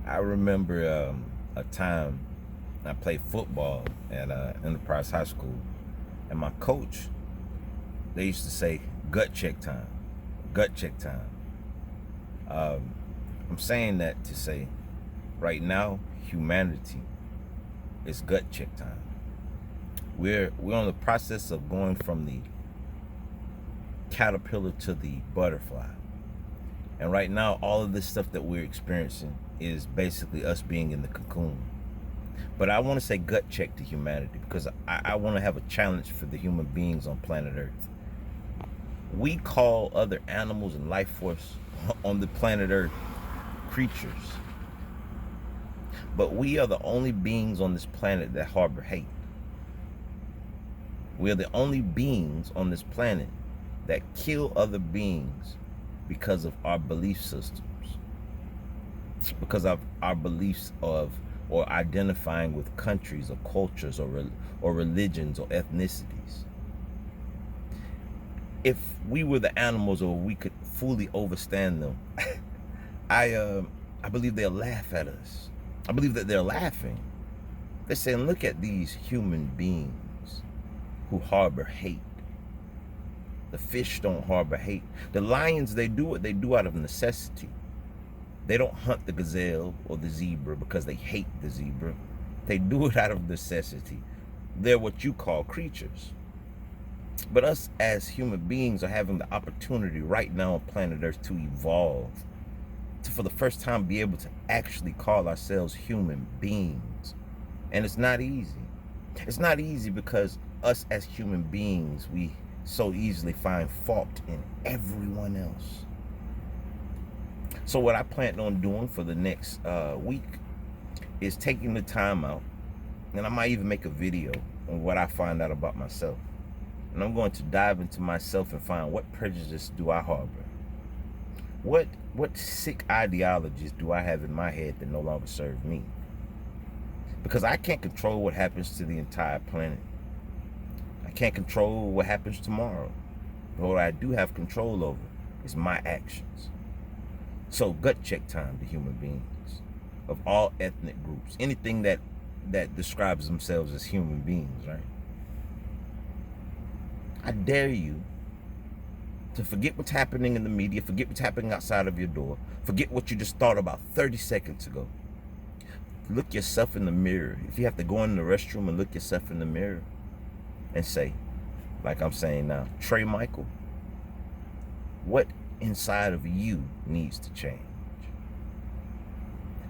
I remember a time I played football at Enterprise High School, and my coach, they used to say, gut check time, gut check time. Um, I'm saying that to say, right now, humanity is gut check time. We're on the process of going from the caterpillar to the butterfly. And right now, all of this stuff that we're experiencing is basically us being in the cocoon. But I want to say gut check to humanity because I want to have a challenge for the human beings on planet Earth. We call other animals and life force on the planet Earth creatures. But we are the only beings on this planet that harbor hate. We are the only beings on this planet that kill other beings because of our belief systems, because of our beliefs of or identifying with countries or cultures or religions or ethnicities. If we were the animals or we could fully understand them, I believe they'll laugh at us. I believe that they're laughing. They're saying, look at these human beings who harbor hate. The fish don't harbor hate. The lions, they do what they do out of necessity. They don't hunt the gazelle or the zebra because they hate the zebra. They do it out of necessity. They're what you call creatures. But us as human beings are having the opportunity right now on planet Earth to evolve, to for the first time be able to actually call ourselves human beings. And it's not easy. It's not easy because us as human beings, we so easily find fault in everyone else. So what I plan on doing for the next week is taking the time out, and I might even make a video on what I find out about myself. And I'm going to dive into myself and find what prejudice do I harbor? What sick ideologies do I have in my head that no longer serve me? Because I can't control what happens to the entire planet. I can't control what happens tomorrow. But what I do have control over is my actions. So gut check time to human beings of all ethnic groups. Anything that describes themselves as human beings, right? I dare you to forget what's happening in the media, forget what's happening outside of your door, forget what you just thought about 30 seconds ago. Look yourself in the mirror. If you have to go in the restroom and look yourself in the mirror and say, like I'm saying now, Trey Michael, what inside of you needs to change?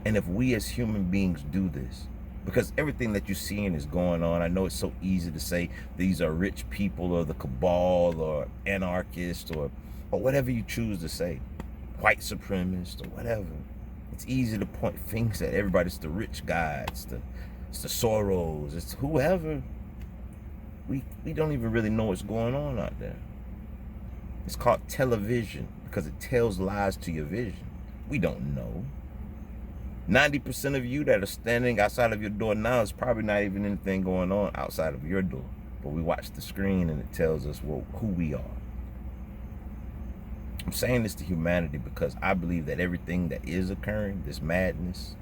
And if we as human beings do this, because everything that you're seeing is going on, I know it's so easy to say these are rich people or the cabal or anarchists or whatever you choose to say, white supremacists or whatever. It's easy to point fingers at everybody. It's the rich guy, it's the Soros, it's whoever. We don't even really know what's going on out there. It's called television because it tells lies to your vision. We don't know. 90% of you that are standing outside of your door now is probably not even anything going on outside of your door. But we watch the screen and it tells us who we are. I'm saying this to humanity because I believe that everything that is occurring, this madness,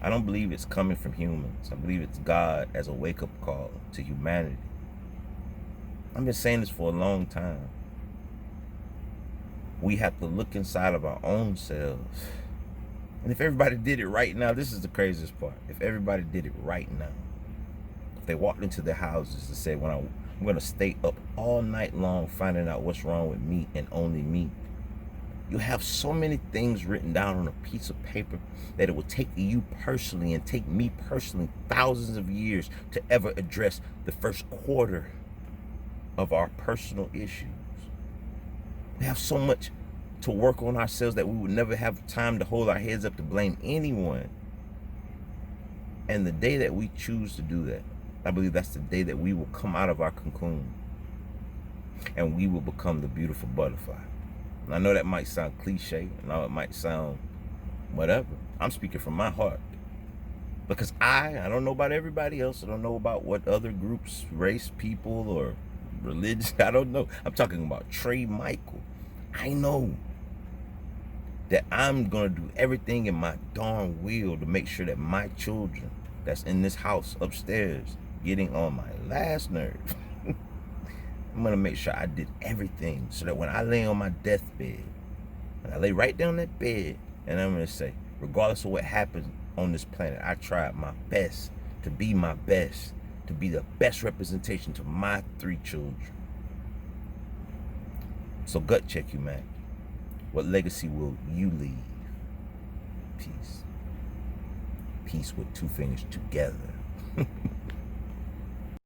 I don't believe it's coming from humans. I believe it's God as a wake-up call to humanity. I've been saying this for a long time. We have to look inside of our own selves. And if everybody did it right now, this is the craziest part. If everybody did it right now, if they walked into their houses and said, I'm going to stay up all night long finding out what's wrong with me and only me, you have so many things written down on a piece of paper that it will take you personally and take me personally thousands of years to ever address the first quarter of our personal issues. We have so much to work on ourselves that we would never have time to hold our heads up to blame anyone. And the day that we choose to do that, I believe that's the day that we will come out of our cocoon and we will become the beautiful butterfly. And I know that might sound cliche, and it might sound whatever. I'm speaking from my heart. Because I don't know about everybody else. I don't know about what other groups, race, people, or religion. I don't know. I'm talking about Trey Michael. I know that I'm gonna do everything in my darn will to make sure that my children that's in this house upstairs getting on my last nerve, I'm gonna make sure I did everything so that when I lay on my deathbed, and I lay right down that bed, and I'm gonna say, regardless of what happens on this planet, I tried my best to be my best, to be the best representation to my 3 children. So gut check, humanity. What legacy will you leave? Peace. Peace with 2 fingers together.